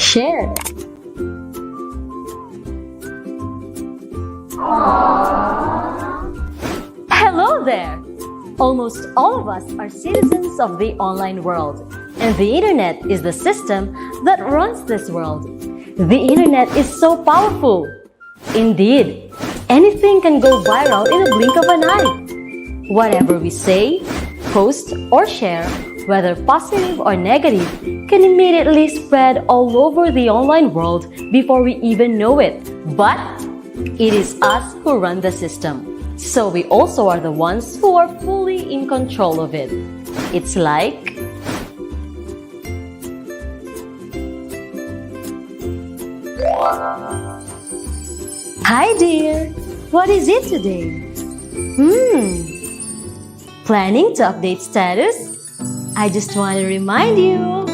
Share. Hello there! Almost all of us are citizens of the online world, and the internet is the system that runs this world. The internet is so powerful. Indeed, anything can go viral in a blink of an eye. Whatever we say, post, or share, whether positive or negative, can immediately spread all over the online world before we even know it. But it is us who run the system. So we also are the ones who are fully in control of it. It's like... Hi dear! What is it today? Planning to update status? I just want to remind you.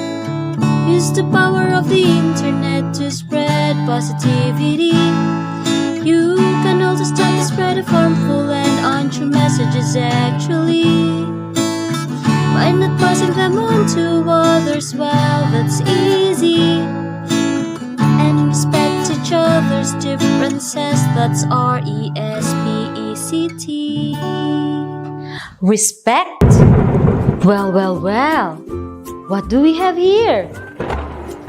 Use the power of the internet to spread positivity. You can also start to spread of harmful and untrue messages actually. By not passing them on to others, well, that's easy. And respect each other's differences, that's RESPECT. Respect? Well. What do we have here?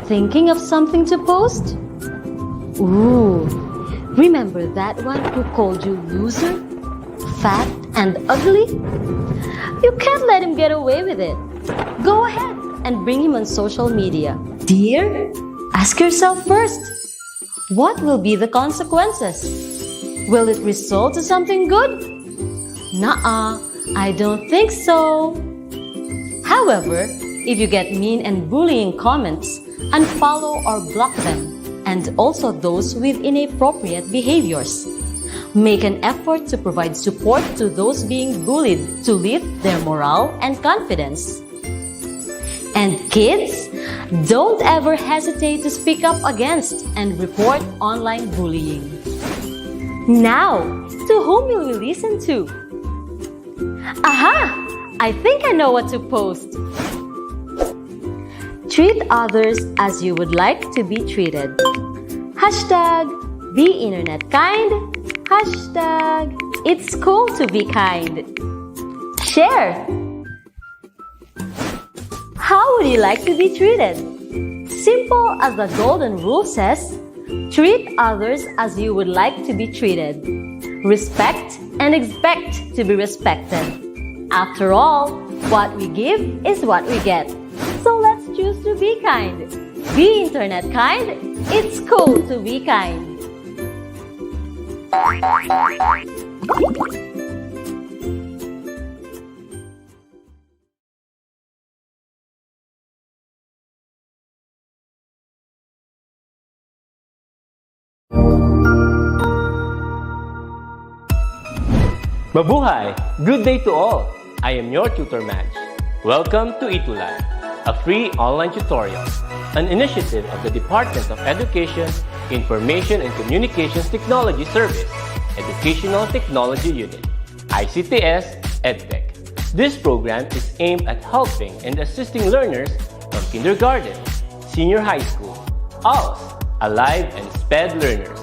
Thinking of something to post? Ooh, remember that one who called you loser, fat, and ugly? You can't let him get away with it. Go ahead and bring him on social media. Dear, ask yourself first, what will be the consequences? Will it result to something good? Nuh-uh, I don't think so. However, if you get mean and bullying comments, unfollow or block them, and also those with inappropriate behaviors. Make an effort to provide support to those being bullied to lift their morale and confidence. And kids, don't ever hesitate to speak up against and report online bullying. Now, to whom will we listen to? Aha! I think I know what to post. Treat others as you would like to be treated. Hashtag be internet kind. Hashtag it's cool to be kind. Share. How would you like to be treated? Simple as the golden rule says, treat others as you would like to be treated. Respect and expect to be respected. After all, what we give is what we get. So let's choose to be kind. Be internet kind. It's cool to be kind. Mabuhay! Good day to all! I am your tutor Madge. Welcome to ETUlay, a free online tutorial, an initiative of the Department of Education, Information and Communications Technology Service, Educational Technology Unit, ICTS EdTech. This program is aimed at helping and assisting learners from kindergarten, senior high school, ALS, Alive, and SPED learners.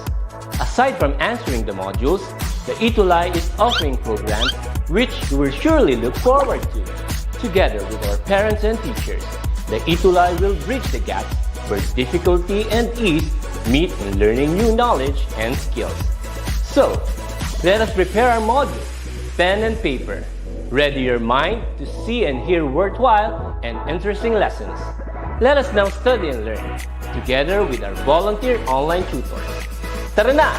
Aside from answering the modules, the ETUlay is offering programs which you will surely look forward to. Together with our parents and teachers, the ETUlay will bridge the gap where difficulty and ease meet in learning new knowledge and skills. So, let us prepare our modules, pen and paper. Ready your mind to see and hear worthwhile and interesting lessons. Let us now study and learn, together with our volunteer online tutors. Tara na!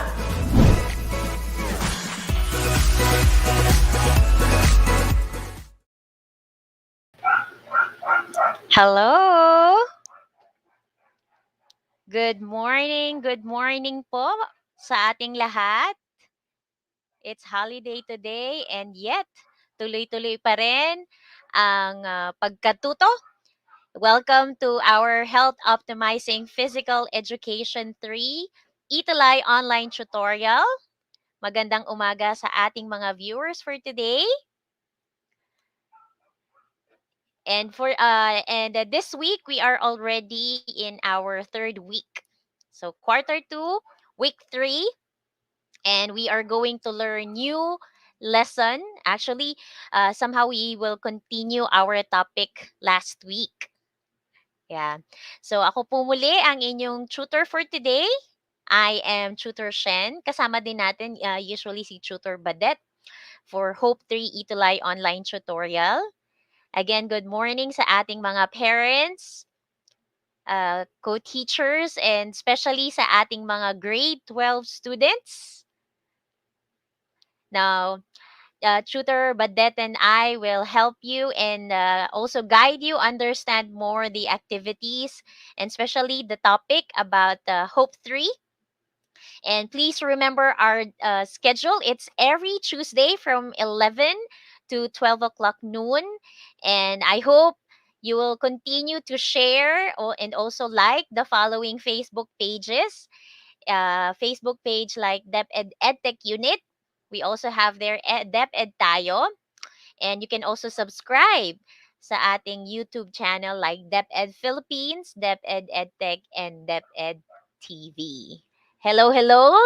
Hello! Good morning po sa ating lahat. It's holiday today and yet tuloy-tuloy pa rin ang pagkatuto. Welcome to our Health Optimizing Physical Education 3 ETUlay online tutorial. Magandang umaga sa ating mga viewers for today. And this week we are already in our third week. So quarter 2, week 3, and we are going to learn new lesson. Actually, somehow we will continue our topic last week. Yeah. So ako po muli ang inyong tutor for today. I am Tutor Shen. Kasama din natin usually si Tutor Badet for Hope 3 ETUlay online tutorial. Again, good morning sa ating mga parents, co-teachers, and especially sa ating mga grade 12 students. Now, Tutor Badet and I will help you and also guide you understand more the activities and especially the topic about Hope 3. And please remember our schedule. It's every Tuesday from 11 to 12 o'clock noon. And I hope you will continue to share and also like the following Facebook pages. Facebook page like DepEd EdTech Unit. We also have their DepEd Tayo. And you can also subscribe sa ating YouTube channel like DepEd Philippines, DepEd EdTech, and DepEd TV. Hello, hello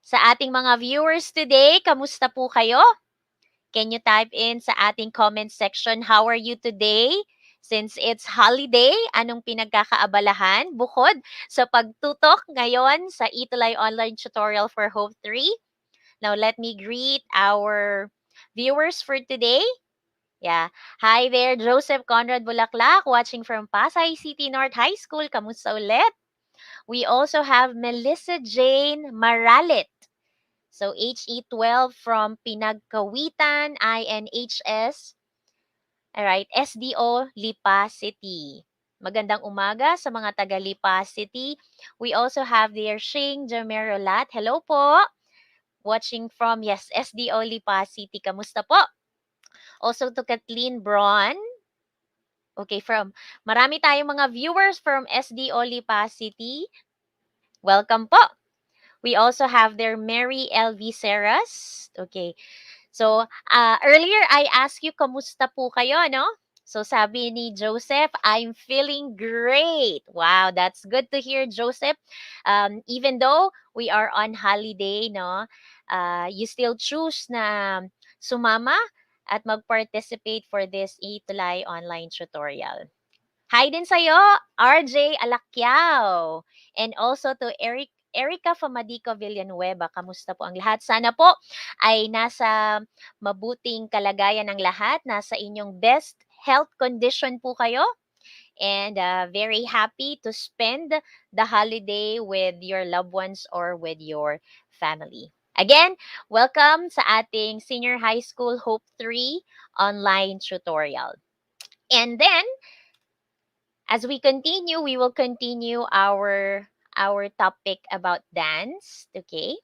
sa ating mga viewers today. Kamusta po kayo? Can you type in sa ating comment section, how are you today? Since it's holiday, anong pinagkakaabalahan bukod sa pagtutok ngayon sa ETUlay online tutorial for Hope 3? Now, let me greet our viewers for today. Yeah. Hi there, Joseph Conrad Bulaklak, watching from Pasay City North High School. Kamusta ulit? We also have Melissa Jane Maralit. So, HE12 from Pinagkawitan, INHS. Alright, SDO, Lipa City. Magandang umaga sa mga taga Lipa City. We also have there Shing Jamerolat. Hello po. Watching from, yes, SDO, Lipa City. Kamusta po? Also to Kathleen Braun. Okay, marami tayong mga viewers from SDO Lipa City. Welcome po. We also have there Mary LV Seras. Okay. So, earlier I asked you, kamusta po kayo, no? So, sabi ni Joseph, I'm feeling great. Wow, that's good to hear, Joseph. Even though we are on holiday, no? You still choose na sumama at mag-participate for this ETUlay online tutorial. Hi din sa'yo, RJ Alakyao. And also to Erica Famadico Villanueva. Kamusta po ang lahat? Sana po ay nasa mabuting kalagayan ng lahat. Nasa inyong best health condition po kayo. And very happy to spend the holiday with your loved ones or with your family. Again, welcome sa ating Senior High School Hope 3 online tutorial. And then, as we continue, we will continue our topic about dance. Okay?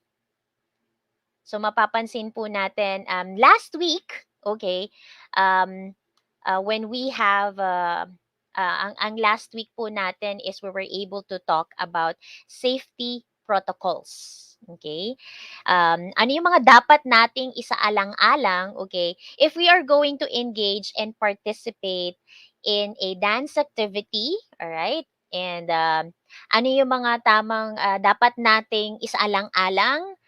So, mapapansin po natin, last week, okay, when we have, ang last week po natin is we were able to talk about safety protocols. Okay? Ano yung mga dapat nating isaalang-alang, okay, if we are going to engage and participate in a dance activity, all right? And ano yung mga tamang dapat nating isaalang-alang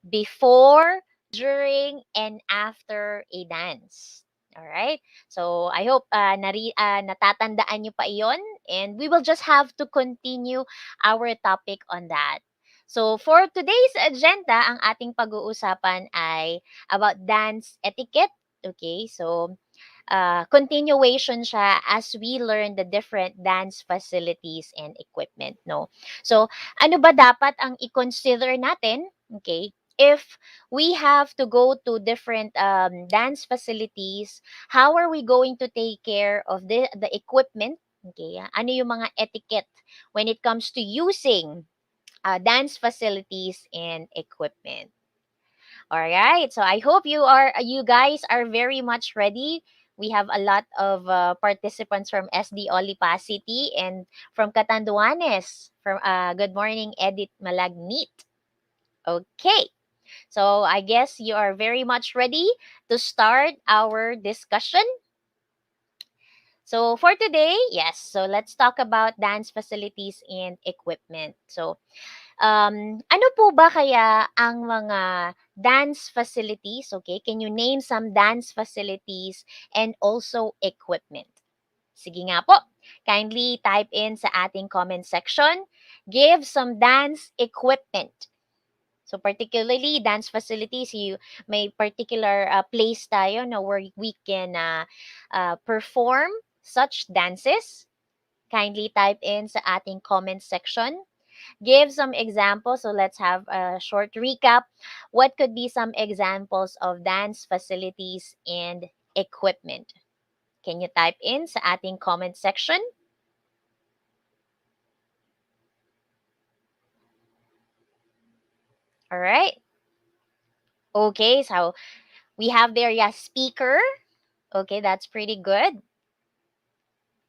before, during, and after a dance. All right? So, I hope natatandaan nyo pa iyon. And we will just have to continue our topic on that. So, for today's agenda, ang ating pag-uusapan ay about dance etiquette. Okay? So, continuation siya as we learn the different dance facilities and equipment, no? So, ano ba dapat ang i-consider natin, okay, if we have to go to different dance facilities, how are we going to take care of the equipment? Okay, ano yung mga etiquette when it comes to using dance facilities and equipment? All right, so I hope you guys are very much ready. We have a lot of participants from SD Lipa City and from Catanduanes. From good morning, Edith Malagnit. Okay. So I guess you are very much ready to start our discussion. So for today, yes, so let's talk about dance facilities and equipment. So ano po ba kaya ang mga dance facilities? Okay, can you name some dance facilities and also equipment? Sige nga po, kindly type in sa ating comment section. Give some dance equipment. So particularly dance facilities, you may particular place tayo no, where we can perform such dances. Kindly type in sa ating comment section. Give some examples. So let's have a short recap. What could be some examples of dance facilities and equipment? Can you type in sa ating comment section? All right. Okay, so we have there, yeah, speaker. Okay, that's pretty good.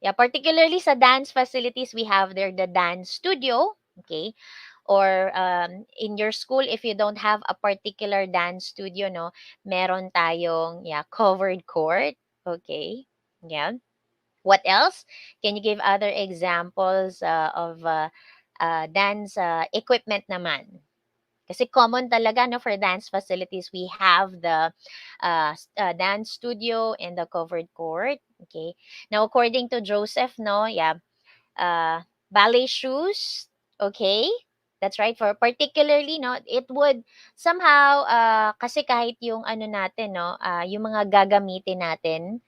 Yeah, particularly sa dance facilities, we have there the dance studio. Okay, or in your school, if you don't have a particular dance studio, no, meron tayong, yeah, covered court. Okay, yeah. What else? Can you give other examples of dance equipment naman? Kasi common talaga no, for dance facilities, we have the dance studio and the covered court. Okay. Now, according to Joseph, no, yeah, ballet shoes. Okay. That's right. For particularly, no, it would somehow, kasi kahit yung ano natin, no, yung mga gagamitin natin,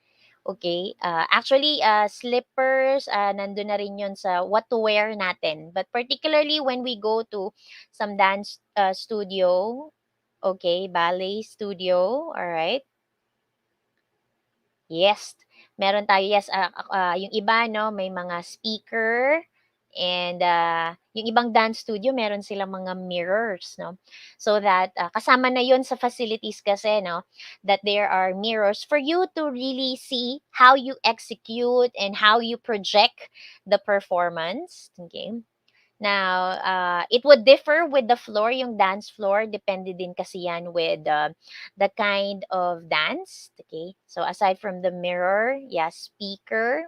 okay, actually, slippers, nandun na rin yun sa what to wear natin. But particularly when we go to some dance studio, okay, ballet studio, all right. Yes, meron tayo, yes, yung iba 'no, may mga speaker and, yung ibang dance studio meron silang mga mirrors 'no. So that, kasama na 'yun sa facilities kasi 'no, that there are mirrors for you to really see how you execute and how you project the performance, okay. Now, it would differ with the floor, yung dance floor, depende din kasi yan with the kind of dance. Okay. So aside from the mirror, yeah, speaker,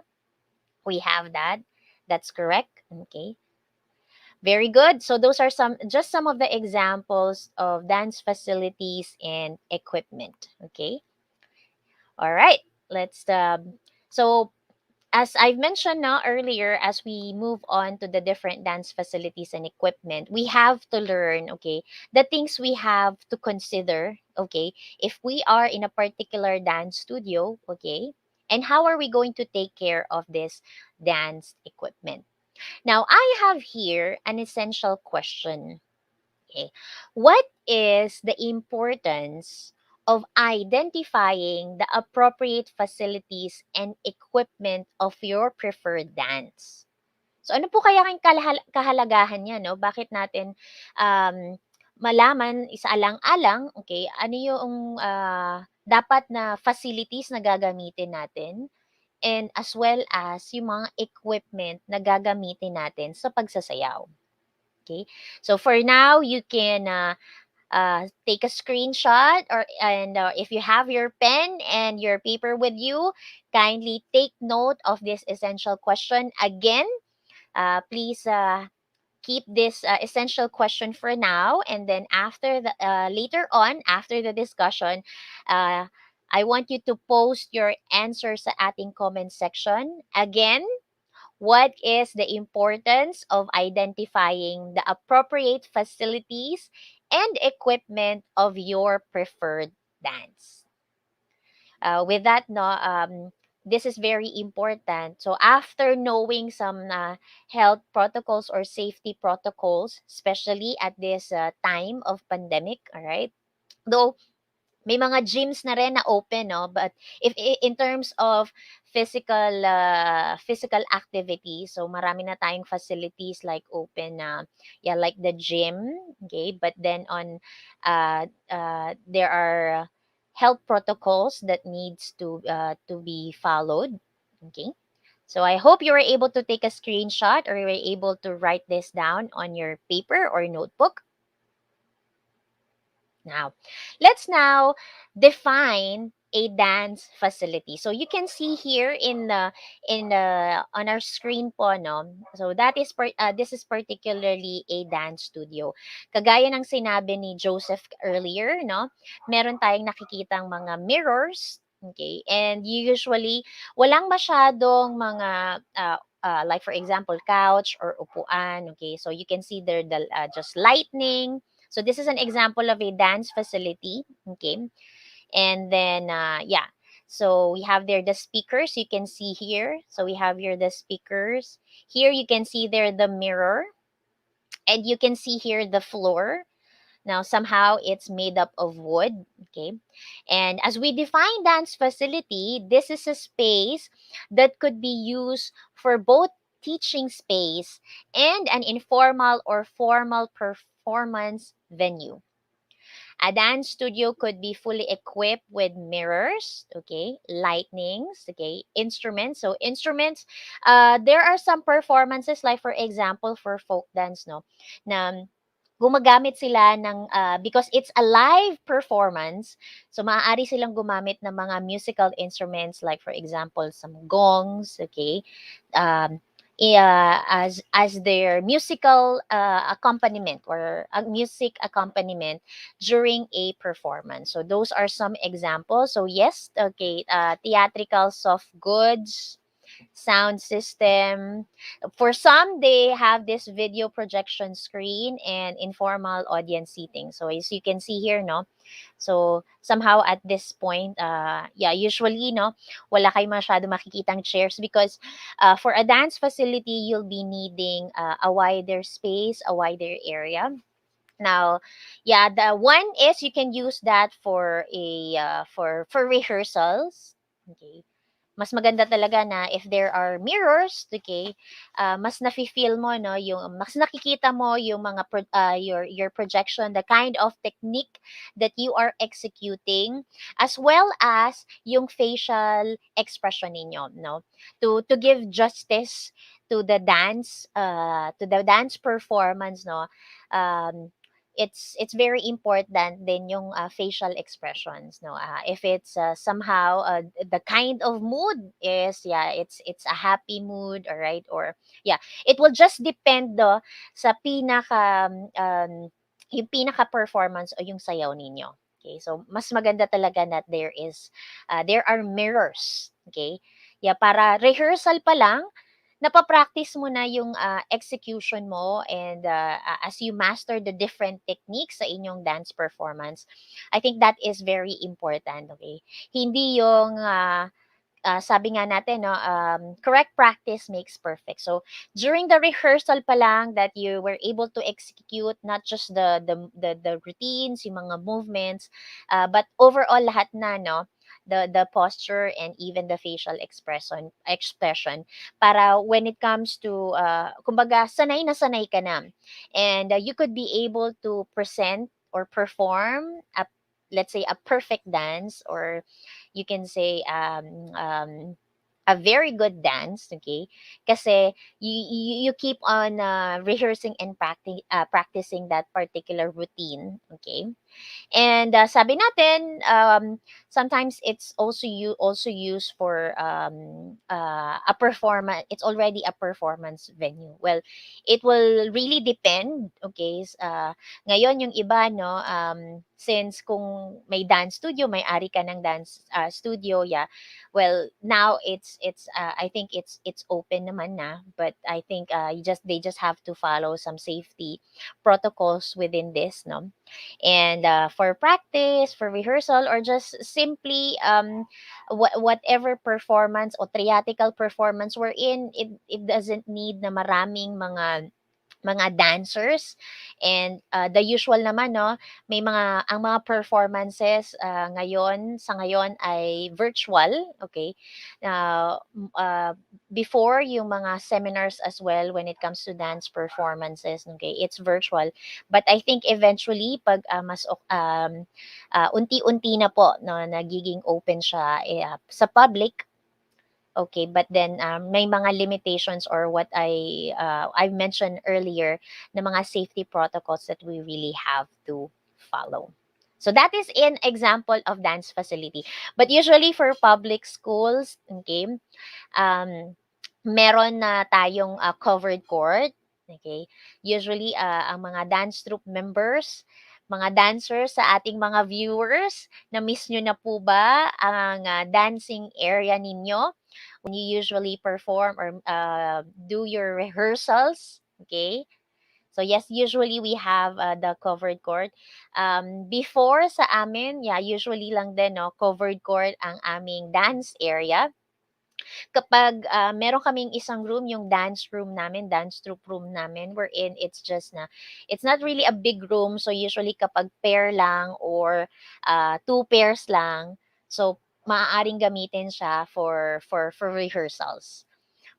we have that. That's correct. Okay. Very good. So those are some of the examples of dance facilities and equipment. Okay. All right. Let's so as I've mentioned now earlier, as we move on to the different dance facilities and equipment, we have to learn, okay, the things we have to consider, okay, if we are in a particular dance studio, okay, and how are we going to take care of this dance equipment? Now, I have here an essential question. Okay. What is the importance of identifying the appropriate facilities and equipment of your preferred dance? So ano po kaya ang kahalagahan niya, no? Bakit natin um, malaman isaalang-alang, okay, ano yung dapat na facilities na gagamitin natin and as well as yung mga equipment na gagamitin natin sa pagsasayaw. Okay. So for now, you can take a screenshot and if you have your pen and your paper with you, kindly take note of this essential question. Again, please keep this essential question for now, and then after the later on after the discussion, uh, I want you to post your answers sa ating comment section. Again, what is the importance of identifying the appropriate facilities and equipment of your preferred dance? With that, no, this is very important. So after knowing some health protocols or safety protocols, especially at this time of pandemic, all right. Though may mga gyms na rin na open 'no, but if in terms of physical activity, so marami na tayong facilities like open na, yeah, like the gym, okay? But then there are health protocols that needs to be followed, okay? So I hope you were able to take a screenshot or you were able to write this down on your paper or notebook. Now, let's now define a dance facility. So you can see here in the on our screen po, no. So this is particularly a dance studio. Kagaya ng sinabi ni Joseph earlier, no, meron tayong nakikitang mga mirrors, okay? And usually walang masyadong mga like for example couch or upuan, okay? So you can see there the just lightning. So this is an example of a dance facility, okay? And then yeah, so we have there the speakers you can see here. So we have here the speakers. Here you can see there the mirror, and you can see here the floor. Now somehow it's made up of wood, okay? And as we define dance facility, this is a space that could be used for both teaching space and an informal or formal performance venue. A dance studio could be fully equipped with mirrors, okay, lightnings, okay, instruments. So instruments, there are some performances like for example for folk dance, no, na gumagamit sila ng because it's a live performance, so maaari silang gumamit ng mga musical instruments like for example some gongs, okay, um, as their musical accompaniment or a music accompaniment during a performance. So those are some examples. So yes, okay, theatrical soft goods, sound system. For some, they have this video projection screen and informal audience seating. So as you can see here, no. So somehow at this point, yeah, usually, no, wala kayo masyado makikitang chairs because for a dance facility, you'll be needing a wider space, a wider area. Now, yeah, the one is you can use that for a for rehearsals. Okay, mas maganda talaga na if there are mirrors, okay, mas nafi-feel mo, no, yung mas nakikita mo yung mga your projection, the kind of technique that you are executing, as well as yung facial expression ninyo, no, to give justice to the dance performance, no. It's very important then yung facial expressions, no. If it's somehow the kind of mood is, yeah, it's a happy mood, all right, or yeah, it will just depend do sa pinaka yung pinaka performance o yung sayaw ninyo. Okay, so mas maganda talaga that there are mirrors, okay, yeah, para rehearsal pa lang napa-practice mo na yung execution mo, and as you master the different techniques sa inyong dance performance, I think that is very important, okay? Hindi yung sabi nga natin, no, correct practice makes perfect. So during the rehearsal pa lang that you were able to execute not just the routines, yung mga movements, but overall lahat na, no, the posture and even the facial expression para when it comes to kumbaga sanay na sanay ka na, and you could be able to present or perform let's say a perfect dance, or you can say a very good dance, okay? Kasi you keep on rehearsing and practicing that particular routine, okay? And sabi natin, sometimes it's also used for a performance. It's already a performance venue. Well, it will really depend. Okay, ngayon yung iba, no, since kung may dance studio, may ari ka ng dance studio, yeah. Well, now I think it's open naman na, but I think they just have to follow some safety protocols within this, no. And for practice, for rehearsal, or just simply whatever performance or theatrical performance we're in, it doesn't need na maraming mga dancers. And the usual naman, no, may ang mga performances sa ngayon ay virtual, okay. Before yung mga seminars as well when it comes to dance performances, okay, it's virtual. But I think eventually pag unti-unti na po, no, nagiging open siya sa public. Okay, but then may mga limitations or what I mentioned earlier na mga safety protocols that we really have to follow. So that is an example of dance facility. But usually for public schools, okay, um, meron na tayong covered court. Okay? Usually, ang mga dance troupe members, mga dancers sa ating mga viewers, na-miss nyo na po ba ang dancing area ninyo when you usually perform or do your rehearsals? Okay? So yes, usually we have the covered court. Before sa amin, yeah, usually lang din, no, covered court ang aming dance area. Kapag meron kaming isang room, yung dance room namin, dance troupe room namin, wherein it's just na, it's not really a big room. So usually kapag pair lang or two pairs lang, so maaaring gamitin siya for rehearsals.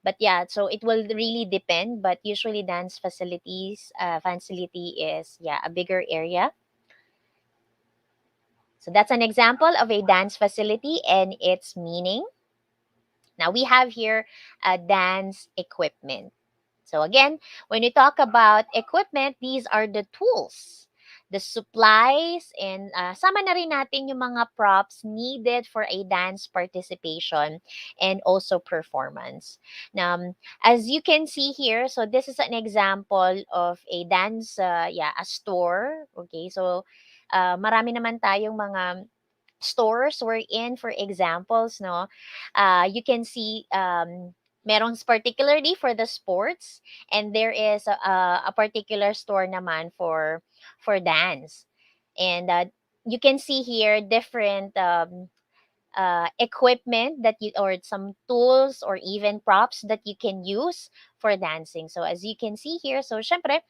But yeah, so it will really depend. But usually dance facility is, yeah, a bigger area. So that's an example of a dance facility and its meaning. Now we have here dance equipment. So again, when you talk about equipment, these are the tools, the supplies, and sama na rin natin yung mga props needed for a dance participation and also performance. Now, as you can see here, so this is an example of a dance, a store. Okay, so marami naman tayong mga stores we're in, for examples, no, you can see merong particularly for the sports, and there is a particular store naman for dance. And you can see here different equipment that you, or some tools or even props that you can use for dancing. So as you can see here, so syempre,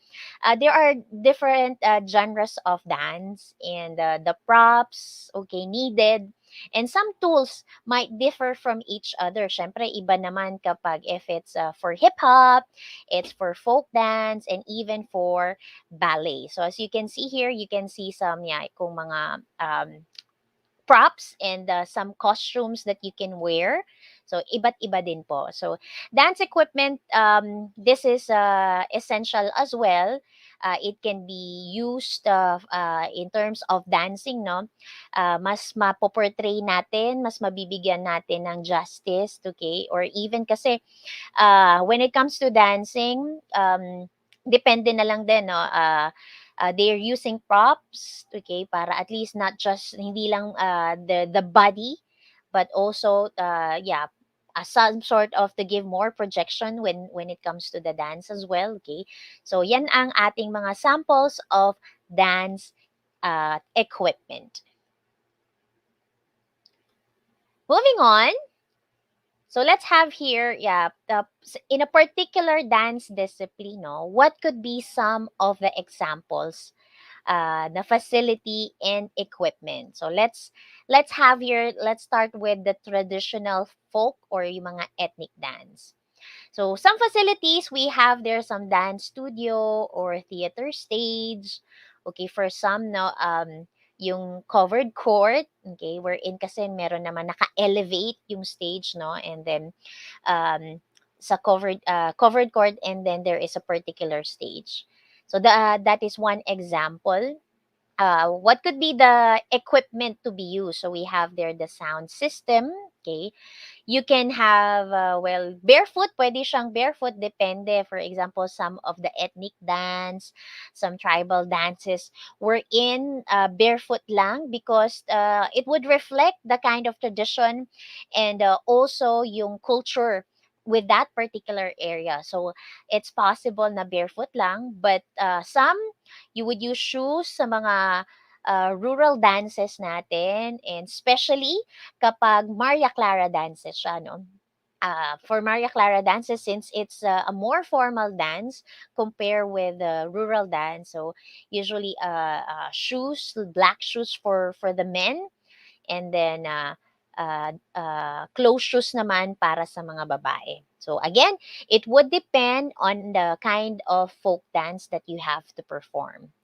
there are different genres of dance, and the props, okay, needed, and some tools might differ from each other. Syempre, iba naman kapag if it's for hip hop, it's for folk dance, and even for ballet. So as you can see here, you can see some, yeah, kung mga props and some costumes that you can wear. So iba't iba din po. So dance equipment, this is essential as well. It can be used in terms of dancing, no? Mas mapoportray natin, mas mabibigyan natin ng justice, okay? Or even kasi when it comes to dancing, depende na lang din, no? They're using props, okay, para at least not just hindi lang the body, but also some sort of to give more projection when it comes to the dance as well, okay. So yan ang ating mga samples of dance equipment. Moving on. So let's have here, in a particular dance discipline, no, what could be some of the examples, the facility and equipment. So let's have here, let's start with the traditional folk or yung mga ethnic dance. So some facilities we have there, some dance studio or theater stage. Okay, for some, no, yung covered court, okay, wherein kasi meron naman naka-elevate yung stage, no, and then sa covered court, and then there is a particular stage. So that is one example. What could be the equipment to be used? So we have there the sound system. Okay, you can have, well, barefoot, pwede siyang barefoot, depende. For example, some of the ethnic dance, some tribal dances were in barefoot lang because it would reflect the kind of tradition and also yung culture with that particular area. So it's possible na barefoot lang, but some you would use shoes sa mga rural dances natin, and especially kapag Maria Clara dances siya, no? For Maria Clara dances, since it's a more formal dance compare with the rural dance, so usually shoes, black shoes for the men, and then closed shoes naman para sa mga babae. So again, it would depend on the kind of folk dance that you have to perform.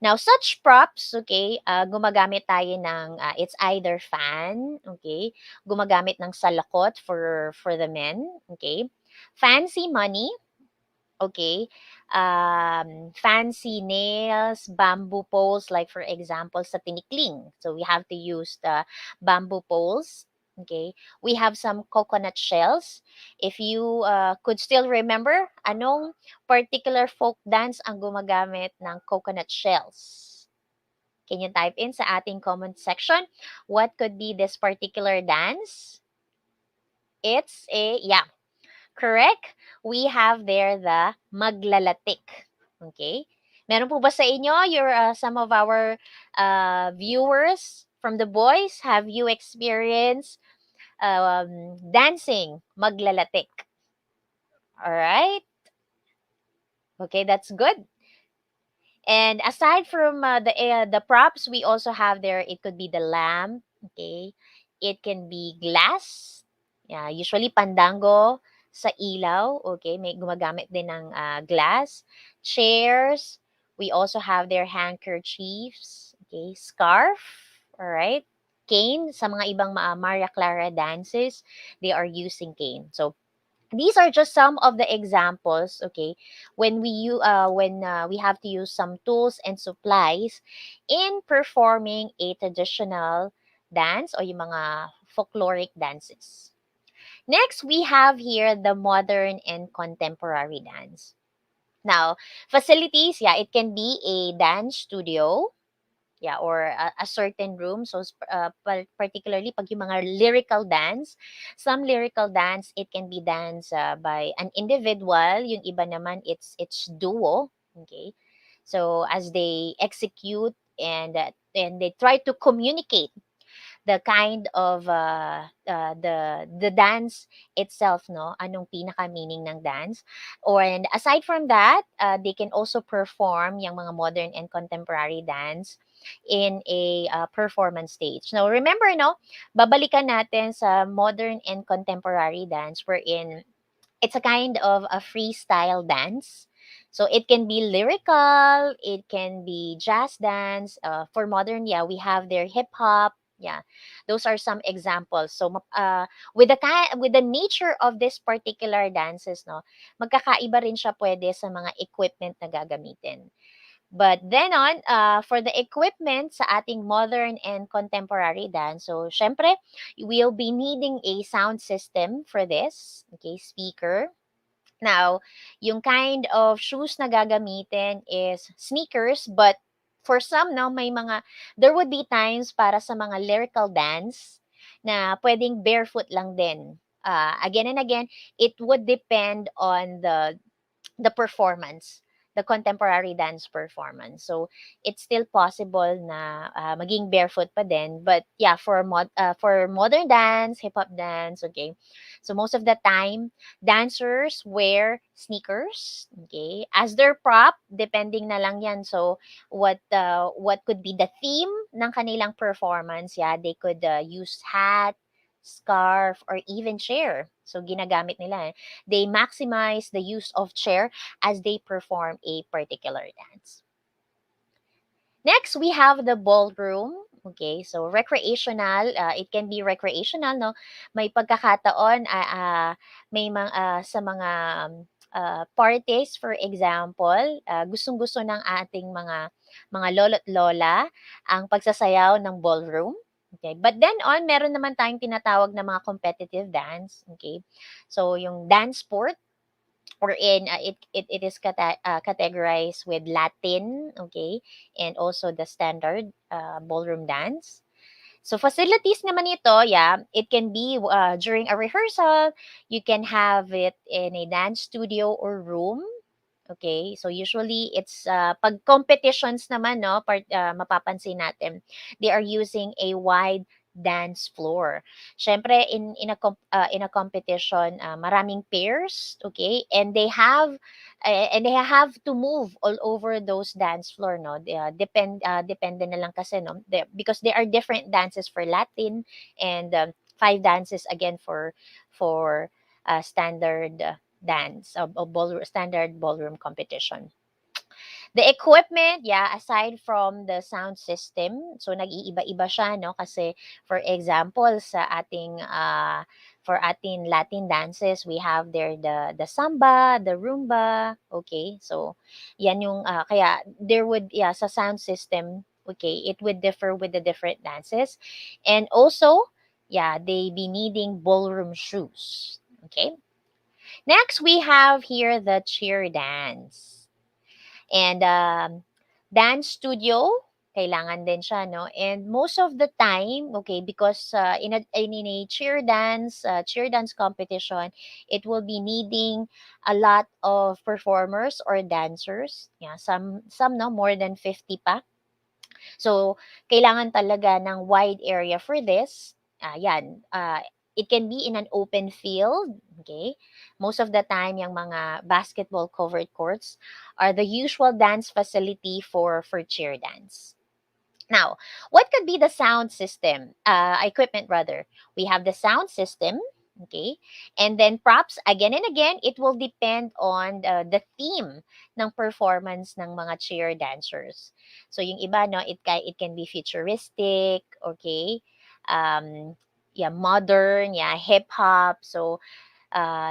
Now, such props, okay, gumagamit tayo ng, it's either fan, okay, gumagamit ng salakot for the men, okay, fancy money, okay, fancy nails, bamboo poles, like for example, sa tinikling. So we have to use the bamboo poles. Okay. We have some coconut shells. If you could still remember, anong particular folk dance ang gumagamit ng coconut shells? Can you type in sa ating comment section? What could be this particular dance? It's a, yeah, correct. We have there the maglalatik. Okay? Meron po ba sa inyo, your, some of our viewers from the boys, have you experienced dancing maglalatik? All right? Okay, that's good. And aside from the props, we also have there. It could be the lamp. Okay, it can be glass. Yeah, usually pandango sa ilaw. Okay, may gumagamit din ng glass. Chairs. We also have their handkerchiefs. Okay, scarf. All right. Cane. Sa mga ibang Maria Clara dances, they are using cane. So these are just some of the examples, okay, when we have to use some tools and supplies in performing a traditional dance or yung mga folkloric dances. Next, we have here the modern and contemporary dance. Now, facilities, yeah, it can be a dance studio, yeah, or a certain room. So particularly pag yung mga lyrical dance, some lyrical dance, it can be danced by an individual. Yung iba naman, it's duo. Okay, so as they execute and they try to communicate the kind of the dance itself, no, anong pinaka meaning ng dance. Or and aside from that, they can also perform yung mga modern and contemporary dance in a performance stage. Now remember, no, babalikan natin sa modern and contemporary dance wherein it's a kind of a freestyle dance. So it can be lyrical, it can be jazz dance. For modern, yeah, we have their hip hop. Yeah, those are some examples. So with the nature of this particular dances, no, magkakaiba rin siya pwede sa mga equipment na gagamitin. But then on, for the equipment sa ating modern and contemporary dance, so syempre, we'll be needing a sound system for this. Okay, speaker. Now, yung kind of shoes na gagamitin is sneakers, but for some, no, there would be times para sa mga lyrical dance na pwedeng barefoot lang din. Again and again, it would depend on the performance, the contemporary dance performance. So it's still possible na maging barefoot pa din. But yeah, for modern dance, hip hop dance, okay. So most of the time, dancers wear sneakers, okay, as their prop. Depending na lang yan. So what could be the theme ng kanilang performance? Yeah, they could use hat, scarf, or even chair. So ginagamit nila. They maximize the use of chair as they perform a particular dance. Next, we have the ballroom. Okay, so recreational, it can be recreational, no? May pagkakataon, sa mga parties, for example, gustong-gusto ng ating mga lolo't lola ang pagsasayaw ng ballroom. Okay, but then on, meron naman tayong tinatawag na mga competitive dance. Okay, so yung dance sport, or in it is categorized with Latin, okay, and also the standard ballroom dance. So facilities naman ito, yeah, it can be during a rehearsal, you can have it in a dance studio or room. Okay, so usually it's pag competitions naman, no, mapapansin natin, they are using a wide dance floor. Syempre in a competition, maraming pairs, okay, and they have to move all over those dance floor, no. Depende na lang kasi, no, because there are different dances for Latin and five dances again for standard dance of standard ballroom competition. The equipment, yeah, aside from the sound system, so nag-iiba-iba siya, no, kasi for example sa ating for ating Latin dances, we have there the samba, the rumba, okay? So, yan yung, kaya there would, yeah, sa sound system, okay, it would differ with the different dances. And also, yeah, they be needing ballroom shoes, okay? Next, we have here the cheer dance. And dance studio, kailangan din siya, no? And most of the time, okay, because in a cheer dance competition, it will be needing a lot of performers or dancers. Yeah, some no more than 50 pa. So, kailangan talaga ng wide area for this. Yan, it can be in an open field, okay? Most of the time, yung mga basketball covered courts are the usual dance facility for cheer dance. Now, what could be the sound system, equipment rather? We have the sound system, okay? And then props, again and again, it will depend on the theme ng performance ng mga cheer dancers. So yung iba, no, it can be futuristic, okay? Yeah, modern, yeah, hip hop. So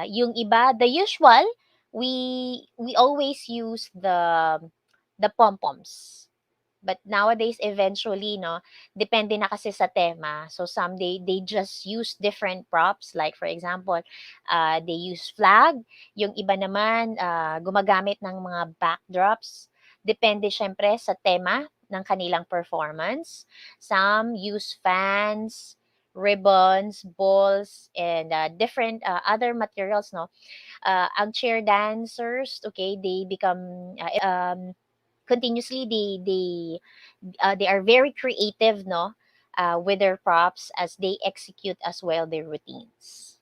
yung iba, the usual, we always use the pom poms, but nowadays, eventually, no, depende na kasi sa tema. So some they just use different props. Like for example, they use flag. Yung iba naman, gumagamit ng mga backdrops. Depende syempre sa tema ng kanilang performance. Some use fans, ribbons, balls, and different other materials, no. Ang cheer dancers, okay, they become continuously they are very creative, no, with their props as they execute as well their routines.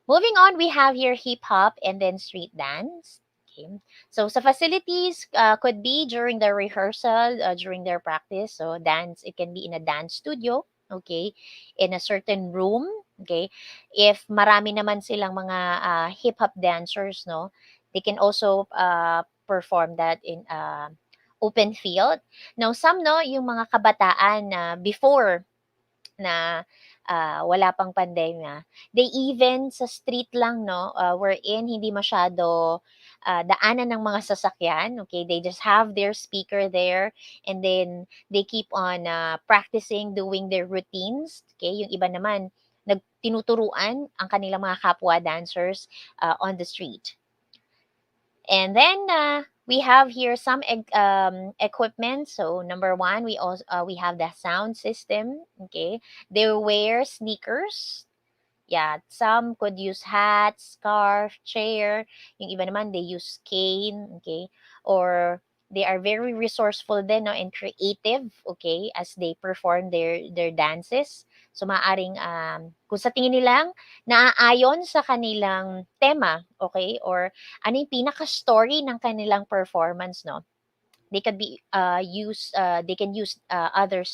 Moving on, we have here hip hop and then street dance. Okay. So sa facilities, could be during the rehearsal, during their practice. So dance, it can be in a dance studio, okay, in a certain room, okay. If marami naman silang mga hip hop dancers, no, they can also perform that in open field. Now, some, no, yung mga kabataan na before na wala pang pandemya, they even sa street lang, no, wherein hindi masyado daanan ng mga sasakyan, okay? They just have their speaker there and then they keep on practicing doing their routines, okay? Yung iba naman, tinuturuan ang kanilang mga kapwa dancers on the street. And then we have here some equipment. So number one, we have the sound system. Okay, they wear sneakers. Yeah, some could use hats, scarf, chair. Yung iba naman, they use cane, okay? Or they are very resourceful din, no, and creative, okay, as they perform their dances. So maaring kung sa tingin nilang naaayon sa kanilang tema, okay, or ano yung pinaka-story ng kanilang performance, no? They could be they can use other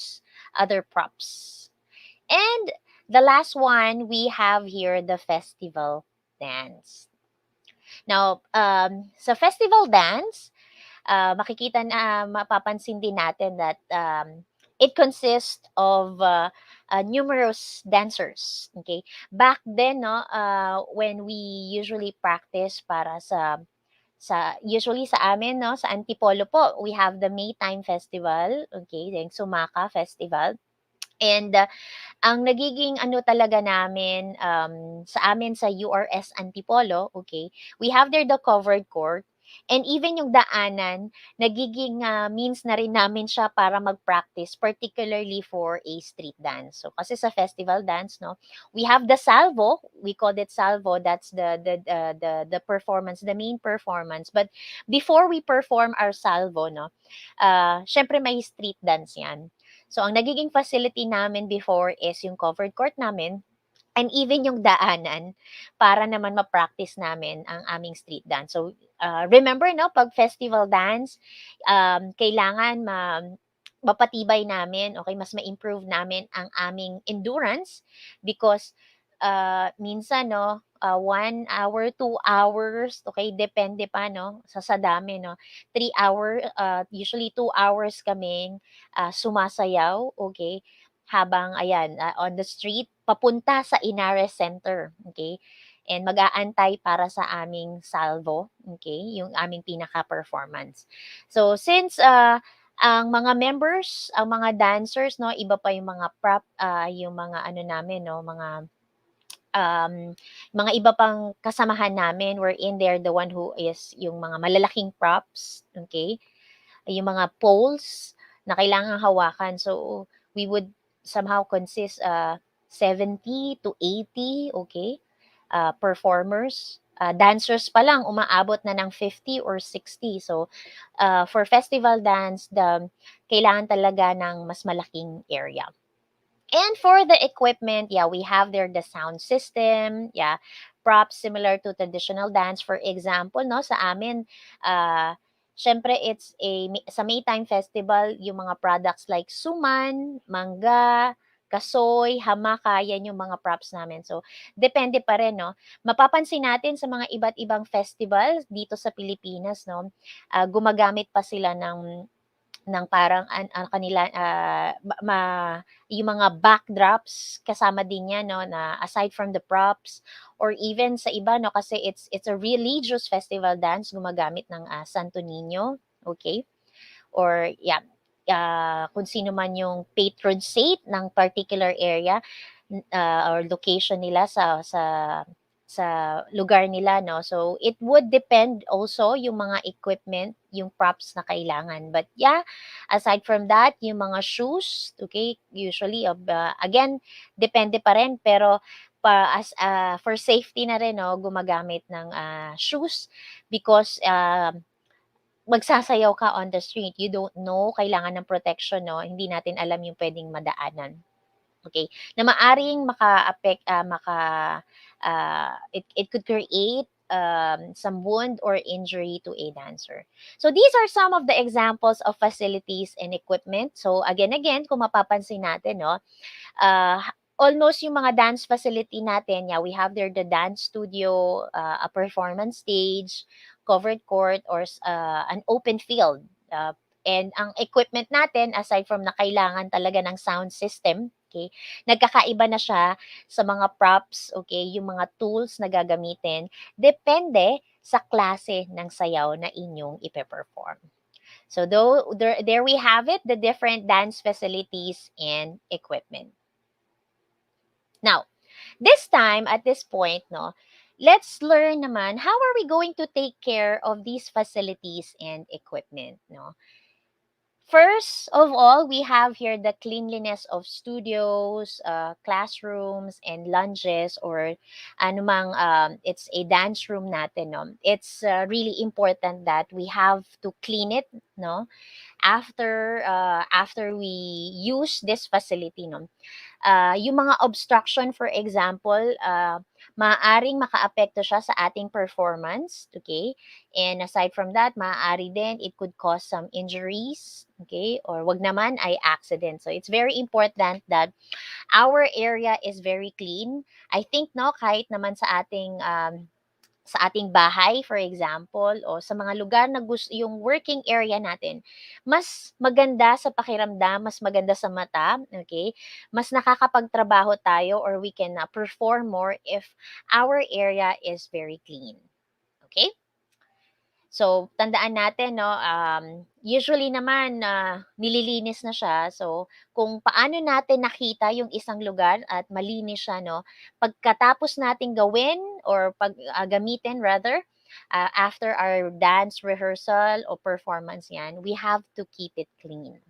props. And the last one, we have here the festival dance. Now, sa festival dance, mapapansin din natin that it consists of numerous dancers. Okay, back then, no, when we usually practice para sa usually sa amin, no, sa Antipolo po, we have the Maytime Festival, okay, then Sumaka Festival. And ang nagiging ano talaga namin, sa amin sa URS Antipolo, okay, we have there the covered court and even yung daanan, nagiging means na rin namin siya para mag-practice, particularly for a street dance. So, kasi sa festival dance, no, we have the salvo, we call it salvo, that's the performance, the main performance. But before we perform our salvo, no, syempre may street dance yan. So, ang nagiging facility namin before is yung covered court namin and even yung daanan para naman ma-practice namin ang aming street dance. So, remember, no, pag festival dance, kailangan mapatibay namin, okay, mas ma-improve namin ang aming endurance because minsan, no, 1 hour, 2 hours, okay, depende pa, no, sa dami, no, 3 hour, usually 2 hours kaming sumasayaw, okay, habang ayan, on the street papunta sa Inares Center, okay? And mag-aantay para sa aming salvo, okay? Yung aming pinaka-performance. So since ang mga members, ang mga dancers, no, iba pa yung mga prop, yung mga ano namin, no, um, mga iba pang kasamahan namin, we're in there, the one who is yung mga malalaking props, okay? Yung mga poles na kailangang hawakan. So, we would somehow consist 70 to 80, okay, performers. Dancers pa lang, umaabot na ng 50 or 60. So, for festival dance, kailangan talaga ng mas malaking area. And for the equipment, yeah, we have there the sound system, yeah, props similar to traditional dance. For example, no, sa amin, syempre it's sa Maytime Festival, yung mga products like suman, mangga, kasoy, hamaka, yan yung mga props namin. So, depende pa rin, no? Mapapansin natin sa mga iba't ibang festivals dito sa Pilipinas, no? Gumagamit pa sila ng parang kanila yung mga backdrops kasama din yan, no, na aside from the props, or even sa iba, no, kasi it's a religious festival dance, gumagamit ng Santo Niño, okay, or yeah, kung sino man yung patron saint ng particular area, or location nila sa lugar nila, no? So, it would depend also yung mga equipment, yung props na kailangan. But yeah, aside from that, yung mga shoes, okay, usually, again, depende pa rin, pero for safety na rin, no, gumagamit ng shoes because magsasayaw ka on the street. You don't know, kailangan ng protection, no? Hindi natin alam yung pwedeng madaanan. Okay, na maaring it could create some wound or injury to a dancer. So these are some of the examples of facilities and equipment. So again, kung mapapansin natin, no, uh, almost yung mga dance facility natin, yeah, we have there the dance studio, a performance stage, covered court, or an open field. And ang equipment natin, aside from na kailangan talaga ng sound system, okay, nagkakaiba na siya sa mga props, okay, yung mga tools na gagamitin, depende sa klase ng sayaw na inyong ipe-perform. So there we have it, the different dance facilities and equipment. Now, this time, at this point, no, let's learn naman how are we going to take care of these facilities and equipment, no? First of all, we have here the cleanliness of studios, classrooms, and lounges, or anumang it's a dance room natin, no? It's really important that we have to clean it, no? After we use this facility, no? Yung mga obstruction, for example, maaaring makaapekto siya sa ating performance, okay? And aside from that, maaari din, it could cause some injuries, okay? Or wag naman ay accident. So it's very important that our area is very clean. I think, no, kahit naman sa ating bahay, for example, o sa mga lugar na gusto yung working area natin, mas maganda sa pakiramdam, mas maganda sa mata, okay? Mas nakakapagtrabaho tayo, or we can perform more if our area is very clean. Okay? So, tandaan natin, no, usually naman nililinis na siya. So, kung paano natin nakita yung isang lugar at malinis siya, no, pagkatapos nating gawin or gamitin rather, after our dance rehearsal o performance yan, we have to keep it clean.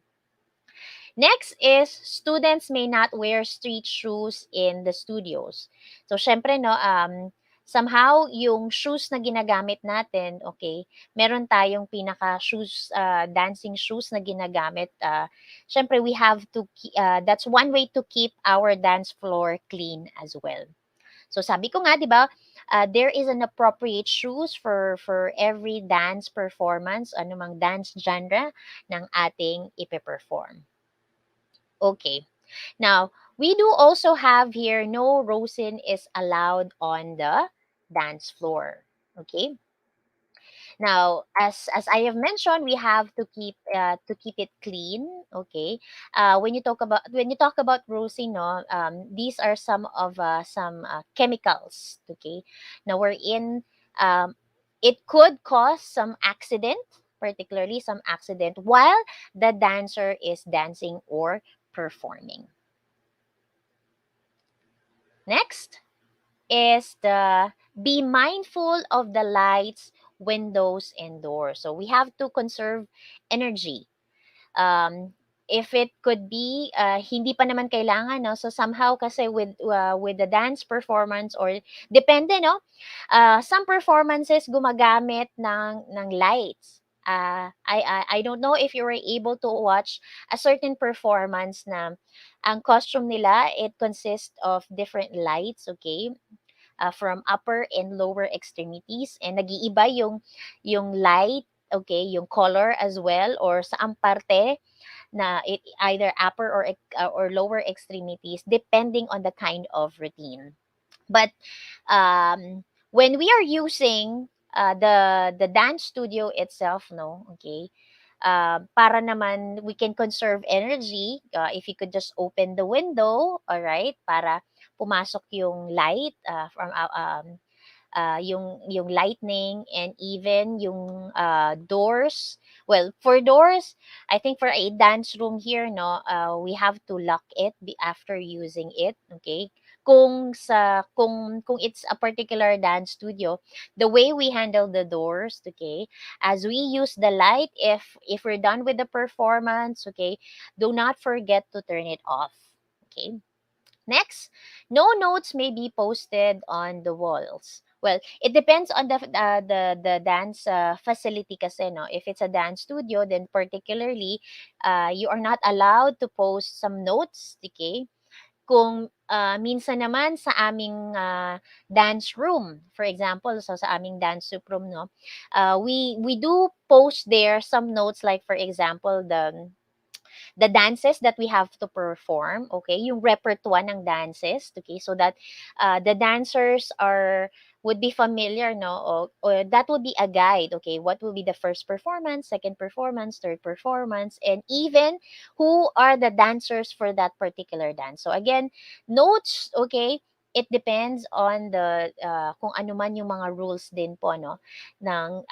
Next is students may not wear street shoes in the studios. So, syempre, no, somehow, yung shoes na ginagamit natin, okay, meron tayong pinaka-shoes, dancing shoes na ginagamit. Syempre, we have to, that's one way to keep our dance floor clean as well. So, sabi ko nga, di ba, there is an appropriate shoes for every dance performance, anumang dance genre ng ating ipe-perform. Okay. Now, we do also have here no rosin is allowed on the dance floor. Okay? Now, as I have mentioned, we have to keep it clean. Okay. When you talk about rosing, no, these are some chemicals. Okay. Now we're in. Um, it could cause some accident, particularly some accident while the dancer is dancing or performing. Next is the be mindful of the lights, windows, and doors. So we have to conserve energy. Um, if it could be hindi pa naman kailangan, no, so somehow kasi with the dance performance or depende, no, some performances gumagamit ng lights. I don't know if you were able to watch a certain performance na ang costume nila, it consists of different lights, okay, from upper and lower extremities, and nag-iiba yung light, okay, yung color as well, or saang parte na it either upper or lower extremities depending on the kind of routine. But when we are using the dance studio itself, no, okay, para naman we can conserve energy, if you could just open the window, all right, para pumasok yung light from yung lightning, and even yung doors. Well, for doors, I think for a dance room here, no, we have to lock it after using it, okay? Kung it's a particular dance studio, the way we handle the doors, okay, as we use the light, if we're done with the performance, okay, do not forget to turn it off, okay? Next, no notes may be posted on the walls. Well, it depends on the dance facility kasi, no. If it's a dance studio, then particularly, you are not allowed to post some notes, okay? Kung minsan naman sa aming dance room, for example, so sa aming dance room, no, we do post there some notes, like for example, the dances that we have to perform, okay, yung repertoire ng dances, okay, so that the dancers would be familiar, no, or that would be a guide, okay, what will be the first performance, second performance, third performance, and even who are the dancers for that particular dance. So again, notes, okay, it depends on the kung ano man yung mga rules din po, no, ng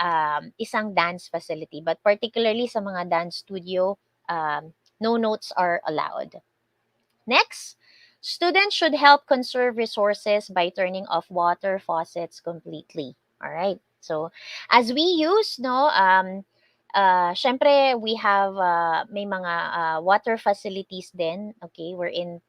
isang dance facility, but particularly sa mga dance studio, no notes are allowed. Next, students should help conserve resources by turning off water faucets completely. All right. So, as we use, no, syempre we have may mga water facilities din, okay, wherein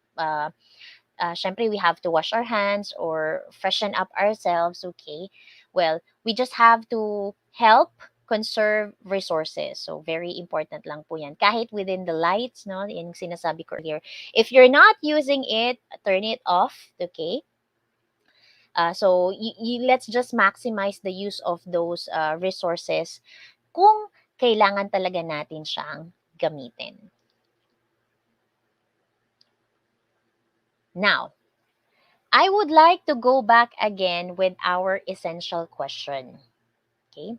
syempre we have to wash our hands or freshen up ourselves, okay? Well, we just have to help conserve resources. So, very important lang po yan. Kahit within the lights, no, yung sinasabi ko earlier. If you're not using it, turn it off, okay? So, let's just maximize the use of those resources kung kailangan talaga natin siyang gamitin. Now, I would like to go back again with our essential question. Okay.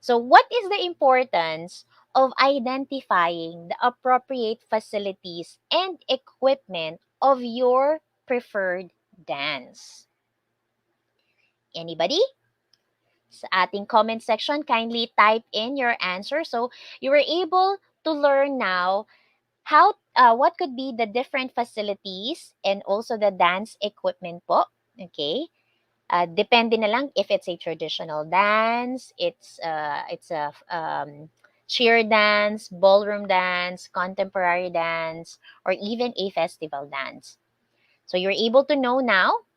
So, what is the importance of identifying the appropriate facilities and equipment of your preferred dance? Anybody? Sa ating comment section, kindly type in your answer. So, you were able to learn now how what could be the different facilities and also the dance equipment po. Okay? Depende na lang if it's a traditional dance, it's a cheer dance, ballroom dance, contemporary dance, or even a festival dance. So you're able to know now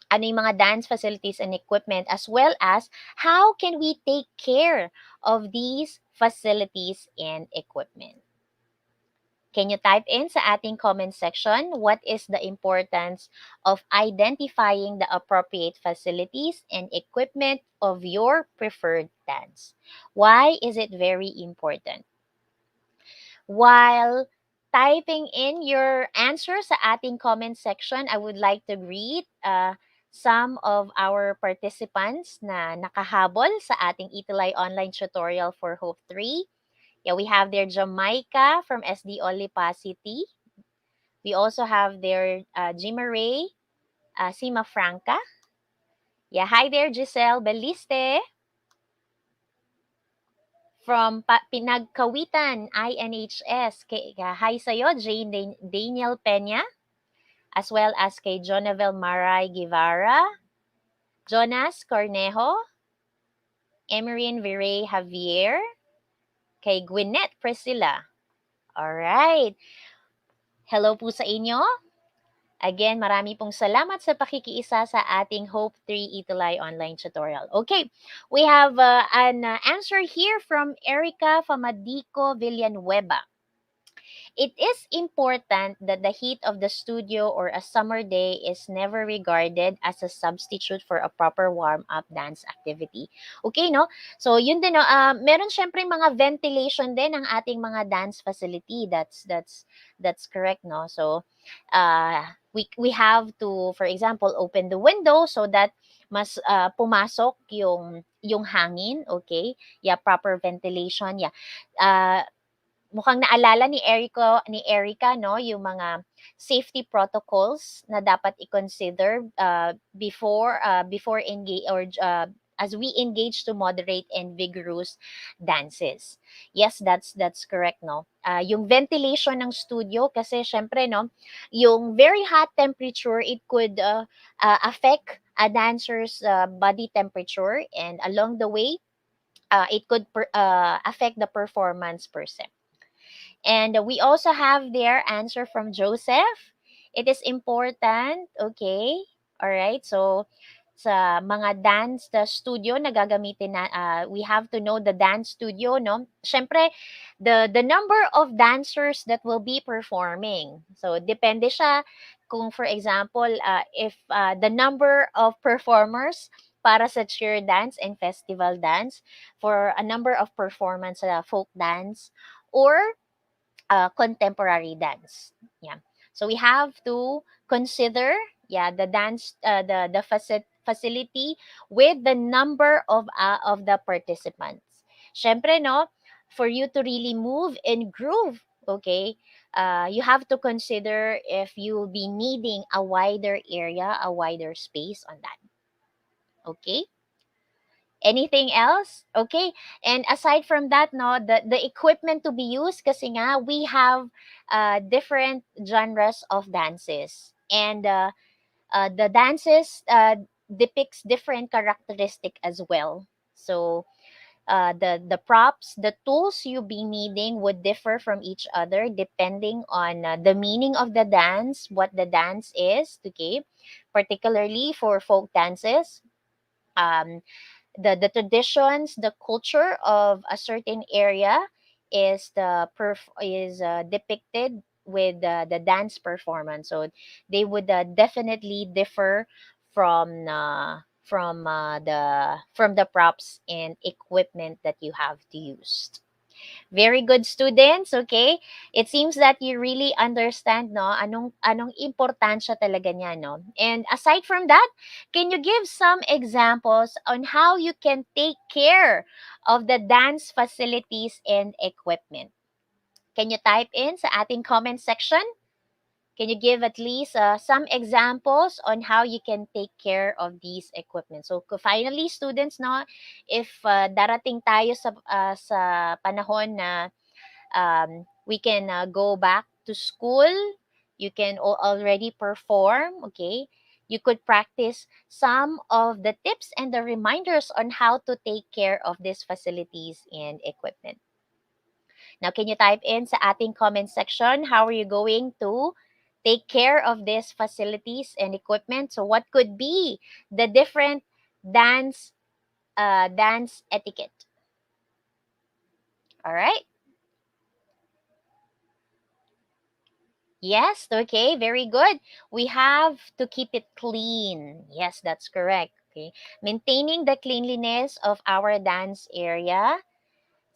ano yung mga dance facilities and equipment, as well as how can we take care of these facilities and equipment. Can you type in sa ating comment section what is the importance of identifying the appropriate facilities and equipment of your preferred dance? Why is it very important? While typing in your answer sa ating comment section, I would like to greet some of our participants na nakahabol sa ating ETUlay online tutorial for Hope 3. Yeah, we have there Jamaica from SD Olipacity. We also have there Jimaray, Sima Franca. Yeah, hi there Giselle Beliste from Pinagkawitan, INHS. Hi sa'yo, Jane Daniel Peña, as well as kay Jonavel Maray Guevara, Jonas Cornejo, Emerin Viray Javier, kay Gwyneth Priscilla. Alright. Hello po sa inyo. Again, marami pong salamat sa pakikiisa sa ating Hope 3 ETUlay online tutorial. Okay, we have an answer here from Erica Famadico Villanueva. It is important that the heat of the studio or a summer day is never regarded as a substitute for a proper warm-up dance activity. Okay, no? So, yun din, no? Meron syempre mga ventilation din ang ating mga dance facility. That's correct, no? So, we have to, for example, open the window so that mas pumasok yung hangin, okay? Yeah, proper ventilation, yeah. Mukhang naalala ni Erica, no, yung mga safety protocols na dapat i-consider before engage or as we engage to moderate and vigorous dances. Yes, that's correct, no. Yung ventilation ng studio kasi syempre, no, yung very hot temperature, it could affect a dancer's body temperature, and along the way it could affect the performance per se. And we also have their answer from Joseph. It is important, okay? All right. So sa mga dance the studio na gagamitin na we have to know the dance studio, no? Syempre the number of dancers that will be performing. So depende siya kung for example if the number of performers para sa cheer dance and festival dance, for a number of performance sa folk dance, or contemporary dance. Yeah. So we have to consider, yeah, the dance, the facility with the number of the participants. Syempre, no, for you to really move and groove, okay, you have to consider if you'll be needing a wider area, a wider space on that. Okay. Anything else? Okay. And aside from that, no, the equipment to be used, kasi nga, we have different genres of dances. And the dances depicts different characteristic as well. So the props, the tools you be needing would differ from each other depending on the meaning of the dance, what the dance is, okay? Particularly for folk dances, um, the traditions, the culture of a certain area is depicted with the dance performance. So they would definitely differ from the props and equipment that you have to use. Very good students, okay? It seems that you really understand, no, anong importansya talaga niya, no? And aside from that, can you give some examples on how you can take care of the dance facilities and equipment? Can you type in sa ating comment section? Can you give at least some examples on how you can take care of these equipment? So finally, students, no, if darating tayo sa panahon na we can go back to school, you can already perform, okay? You could practice some of the tips and the reminders on how to take care of these facilities and equipment. Now, can you type in sa ating comment section, how are you going to take care of these facilities and equipment? So what could be the different dance dance etiquette? All right. Yes, okay, very good. We have to keep it clean. Yes, that's correct. Okay. Maintaining the cleanliness of our dance area.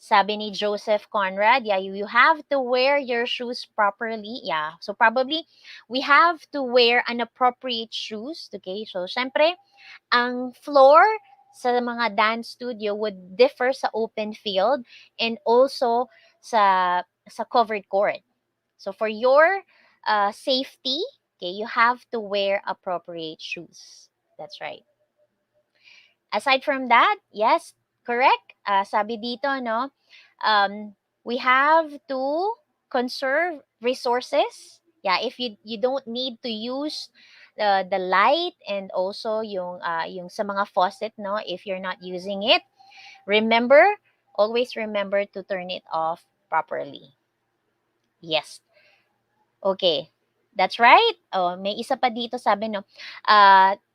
Sabi ni Joseph Conrad, yeah, you have to wear your shoes properly. Yeah, so probably we have to wear an appropriate shoes. Okay, so syempre, ang floor sa mga dance studio would differ sa open field and also sa covered court. So for your safety, okay, you have to wear appropriate shoes. That's right. Aside from that, yes, correct. Sabi dito, no, we have to conserve resources. Yeah, if you don't need to use the light and also yung sa mga faucet, no, if you're not using it, remember, always remember to turn it off properly. Yes. Okay. That's right. Oh, may isa pa dito sabi, no.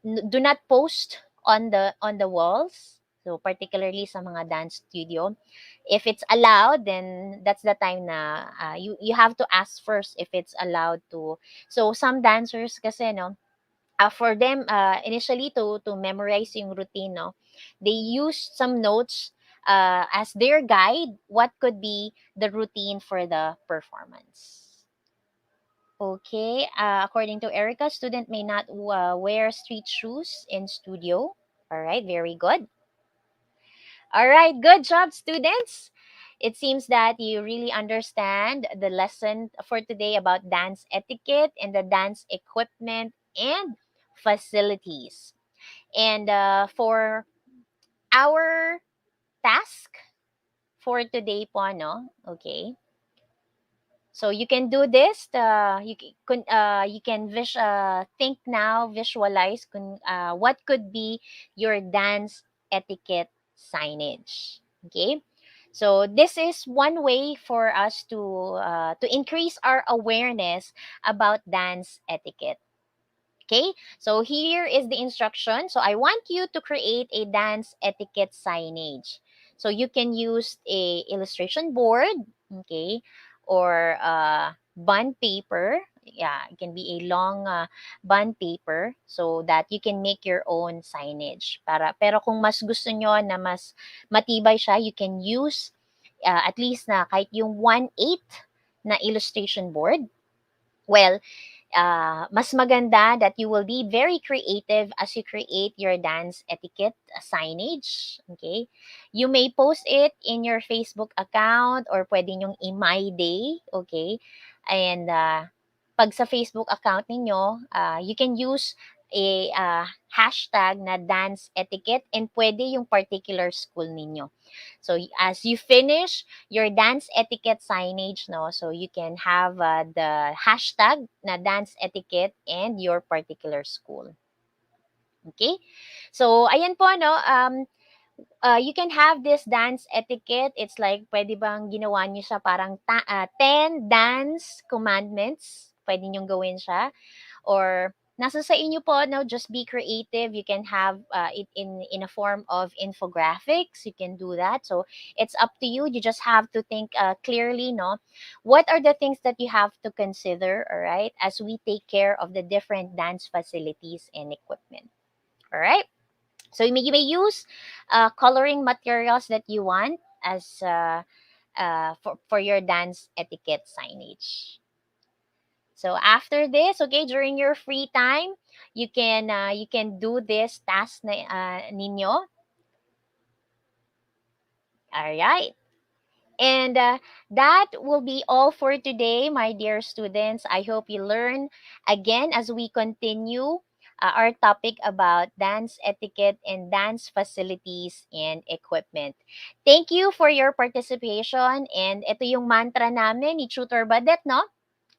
Do not post on the walls. So particularly sa mga dance studio. If it's allowed, then that's the time na you have to ask first if it's allowed to. So some dancers kasi, no, for them initially to memorize yung routine, no, they use some notes as their guide what could be the routine for the performance. Okay, according to Erica, student may not wear street shoes in studio. All right, very good. All right, good job, students. It seems that you really understand the lesson for today about dance etiquette and the dance equipment and facilities. And for our task for today po, no? Okay. So you can do this. You can think now, visualize what could be your dance etiquette signage. Okay, so this is one way for us to increase our awareness about dance etiquette. Okay, so here is the instruction. So I want you to create a dance etiquette signage. So you can use a illustration board, okay, or bond paper. Yeah, it can be a long bond paper so that you can make your own signage. Pero kung mas gusto nyo na mas matibay siya, you can use at least na kahit yung 1/8 na illustration board. Well, mas maganda that you will be very creative as you create your dance etiquette signage. Okay? You may post it in your Facebook account or pwede nyong i-my day. Okay? And pag sa Facebook account ninyo, you can use a hashtag na dance etiquette and pwede yung particular school ninyo. So as you finish your dance etiquette signage, no, so you can have the hashtag na dance etiquette and your particular school. Okay? So ayan po, no, you can have this dance etiquette. It's like pwede bang ginawa niyo siya parang 10 dance commandments. Pwede niyong gawin siya. Or nasa sa inyo po, no, just be creative. You can have it in a form of infographics. You can do that. So it's up to you. You just have to think clearly, no, what are the things that you have to consider, all right, as we take care of the different dance facilities and equipment. All right. So you may use coloring materials that you want as for your dance etiquette signage. So after this, okay, during your free time, you can do this task na ninyo. All right. And that will be all for today, my dear students. I hope you learn again as we continue our topic about dance etiquette and dance facilities and equipment. Thank you for your participation. And ito yung mantra namin ni Tutor Badet, no?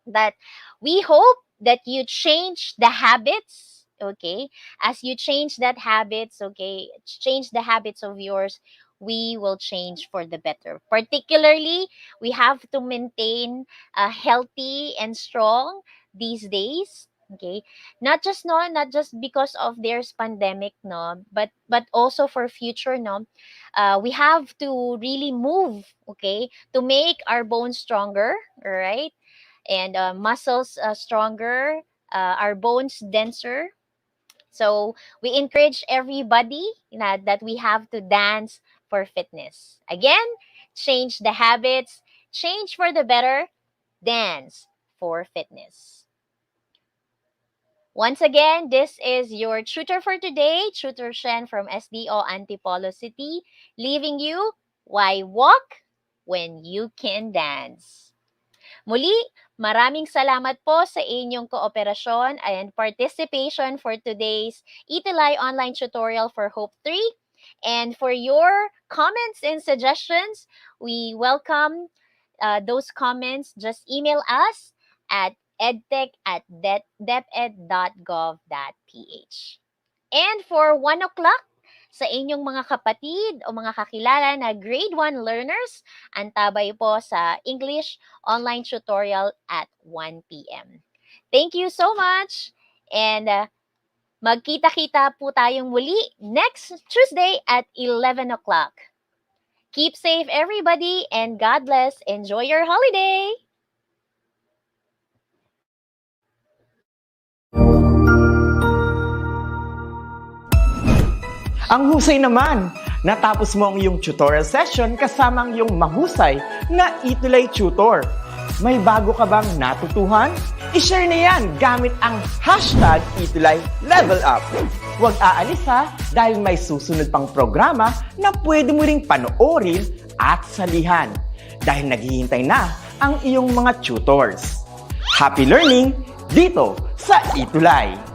That we hope that you change the habits, okay, as you change that habits, okay, change the habits of yours, we will change for the better. Particularly, we have to maintain healthy and strong these days, okay, not just because of there's pandemic, no, but also for future, no. We have to really move, okay, to make our bones stronger, all right, and muscles stronger, our bones denser. So we encourage everybody that we have to dance for fitness. Again, change the habits, change for the better, dance for fitness. Once again, this is your tutor for today, Tutor Shen from SDO Antipolo City, leaving you, why walk when you can dance? Muli, maraming salamat po sa inyong kooperasyon and participation for today's ETUlay online tutorial for Hope 3. And for your comments and suggestions, we welcome those comments. Just email us at edtech@deped.gov.ph. And for 1 o'clock, sa inyong mga kapatid o mga kakilala na grade 1 learners, antabay po sa English online tutorial at 1 p.m. Thank you so much, and magkita-kita po tayong muli next Tuesday at 11 o'clock. Keep safe, everybody, and God bless. Enjoy your holiday! Ang husay naman! Natapos mo ang iyong tutorial session kasama ang iyong mahusay na ETUlay tutor. May bago ka bang natutuhan? I-share na yan gamit ang hashtag ETUlay Level Up. Huwag aalis ha, dahil may susunod pang programa na pwede mo ring panoorin at salihan. Dahil naghihintay na ang iyong mga tutors. Happy learning dito sa ETUlay!